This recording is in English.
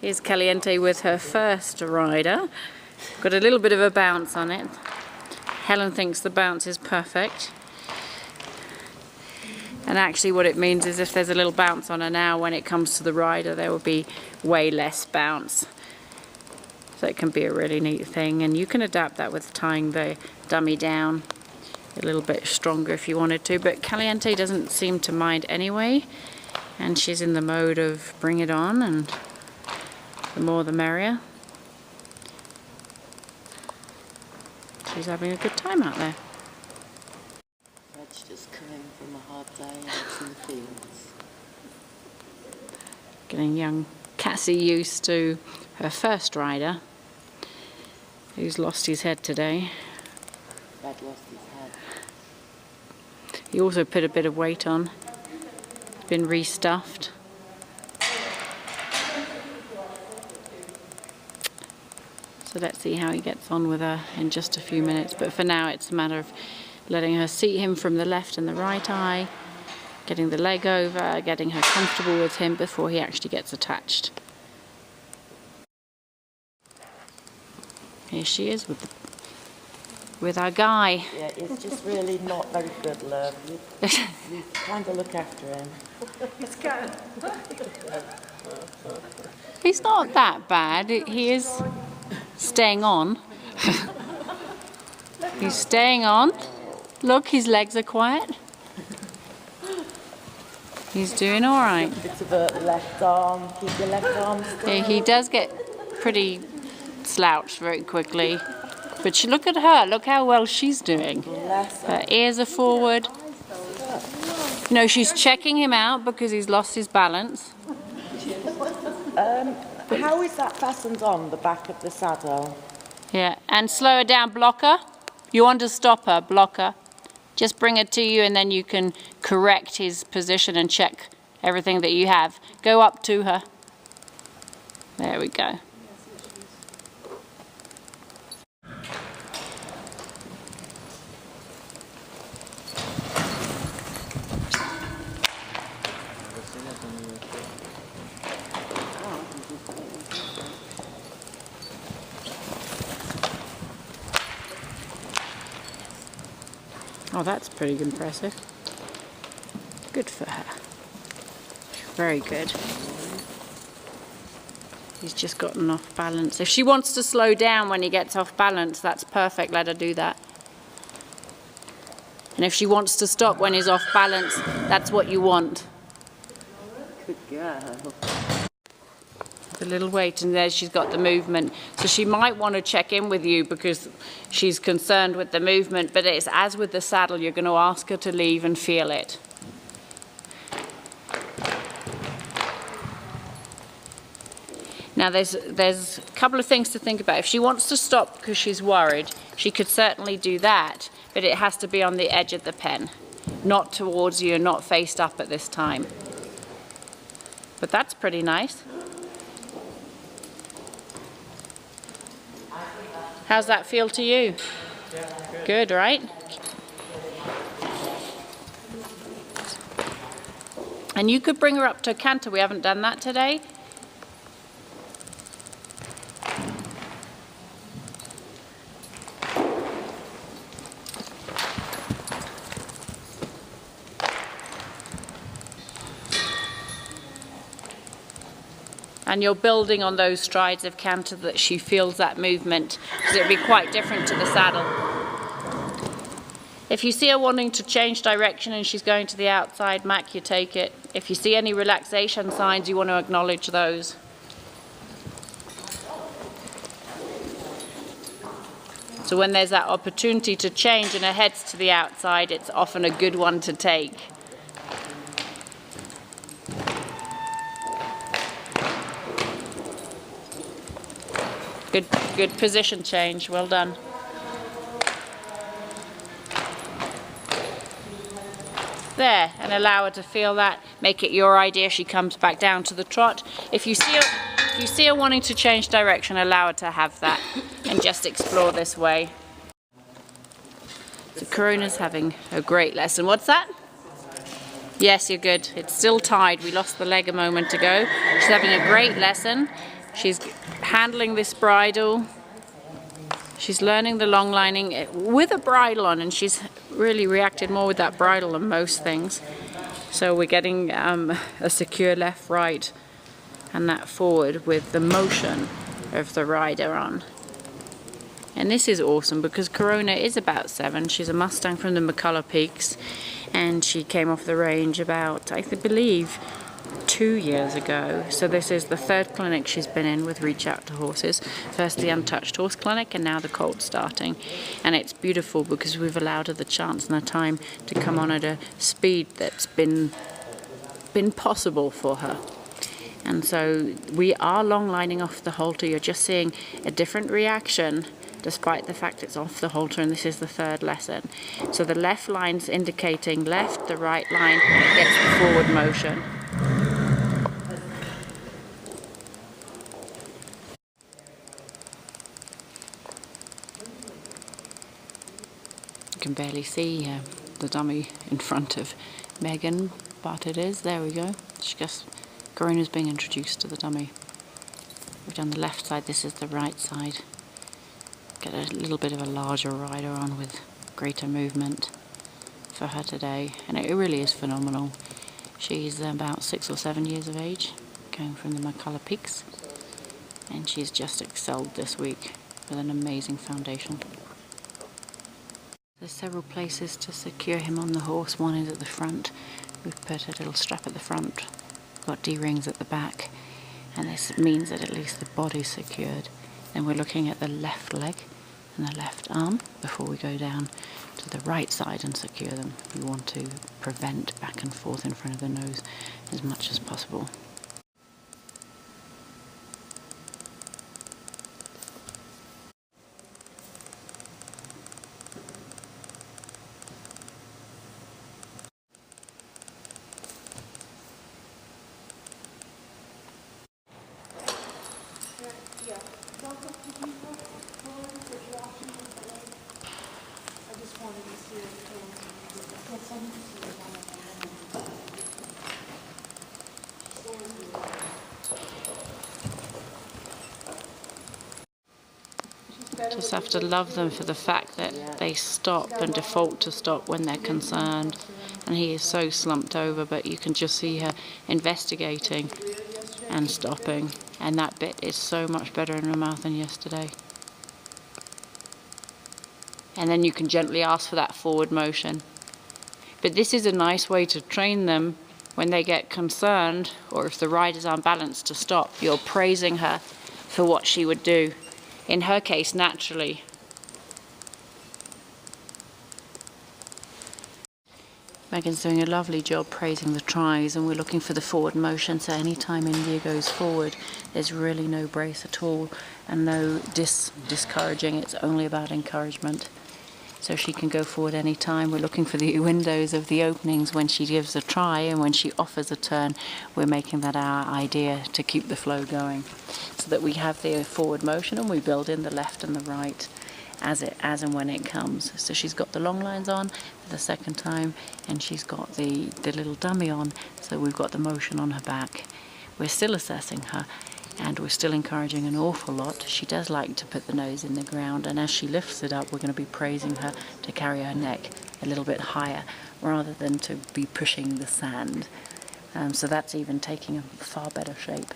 Here's Caliente with her first rider. Got a little bit of a bounce on it. Helen thinks the bounce is perfect. And actually what it means is if there's a little bounce on her now, when it comes to the rider, there will be way less bounce. So it can be a really neat thing, and you can adapt that with tying the dummy down a little bit stronger if you wanted to, but Caliente doesn't seem to mind anyway, and she's in the mode of bring it on, and the more the merrier. She's having a good time out there. Red's just coming from a hard day out in the fields. Getting young Cassie used to her first rider, who's lost his head today. Red lost his head. He also put a bit of weight on, been restuffed. So let's see how he gets on with her in just a few minutes. But for now it's a matter of letting her see him from the left and the right eye, getting the leg over, getting her comfortable with him before he actually gets attached. Here she is with our guy. Yeah, he's just really not very good, love. You kind of look after him. He's not that bad. He is staying on. He's staying on. Look, his legs are quiet. He's doing all right. Bit of a left arm. Keep your left arm still. Yeah, he does get pretty slouched very quickly. But look at her. Look how well she's doing. Her ears are forward. You know, she's checking him out because he's lost his balance. How is that fastened on the back of the saddle? Yeah, and slow her down, block her. You want to stop her, block her. Just bring her to you and then you can correct his position and check everything that you have. Go up to her. There we go. Oh, that's pretty impressive. Good for her. Very good. He's just gotten off balance. If she wants to slow down when he gets off balance, that's perfect. Let her do that. And if she wants to stop when he's off balance, that's what you want. Good girl. A little weight, and there she's got the movement. So she might want to check in with you because she's concerned with the movement, but it's as with the saddle, you're going to ask her to leave and feel it. Now there's a couple of things to think about. If she wants to stop because she's worried, she could certainly do that, but it has to be on the edge of the pen, not towards you and not faced up at this time. But that's pretty nice. How's that feel to you? Yeah, good, right? And you could bring her up to a canter. We haven't done that today. And you're building on those strides of canter that she feels that movement, because it would be quite different to the saddle. If you see her wanting to change direction and she's going to the outside, Mac, you take it. If you see any relaxation signs, you want to acknowledge those. So when there's that opportunity to change and her head's to the outside, it's often a good one to take. Good position change, well done. There, and allow her to feel that. Make it your idea. She comes back down to the trot. If you see her wanting to change direction, allow her to have that and just explore this way. So Karuna's having a great lesson. What's that? Yes, you're good. It's still tied. We lost the leg a moment ago. She's having a great lesson. She's handling this bridle. She's learning the long lining with a bridle on, and she's really reacted more with that bridle than most things. So we're getting a secure left, right, and that forward with the motion of the rider on. And this is awesome because Corona is about 7. She's a Mustang from the McCullough Peaks, and she came off the range about, I believe, 2 years ago. So this is the 3rd clinic she's been in with Reach Out to Horses. First the Untouched Horse Clinic, and now the colt starting. And it's beautiful because we've allowed her the chance and the time to come on at a speed that's been possible for her. And so we are long lining off the halter. You're just seeing a different reaction despite the fact it's off the halter, and this is the 3rd lesson. So the left line's indicating left, the right line gets the forward motion. You can barely see the dummy in front of Megan, but it is. There we go. Corona's being introduced to the dummy. We've done the left side, this is the right side. Get a little bit of a larger rider on with greater movement for her today, and it really is phenomenal. She's about 6 or 7 years of age, going from the McCullough Peaks, and she's just excelled this week with an amazing foundation. There's several places to secure him on the horse. One is at the front. We've put a little strap at the front, got D-rings at the back, and this means that at least the body's secured. Then we're looking at the left leg and the left arm before we go down to the right side and secure them. We want to prevent back and forth in front of the nose as much as possible. Just have to love them for the fact that they stop and default to stop when they're concerned. And he is so slumped over, but you can just see her investigating and stopping. And that bit is so much better in her mouth than yesterday. And then you can gently ask for that forward motion. But this is a nice way to train them when they get concerned, or if the rider's unbalanced, to stop. You're praising her for what she would do. In her case, naturally. Megan's doing a lovely job praising the tries, and we're looking for the forward motion, so any time India goes forward, there's really no brace at all, and no discouraging. It's only about encouragement. So she can go forward any time. We're looking for the windows of the openings when she gives a try, and when she offers a turn, we're making that our idea to keep the flow going, so that we have the forward motion and we build in the left and the right as and when it comes. So she's got the long lines on for the 2nd time, and she's got the little dummy on, so we've got the motion on her back. We're still assessing her, and we're still encouraging an awful lot. She does like to put the nose in the ground, and as she lifts it up, we're going to be praising her to carry her neck a little bit higher rather than to be pushing the sand. So that's even taking a far better shape.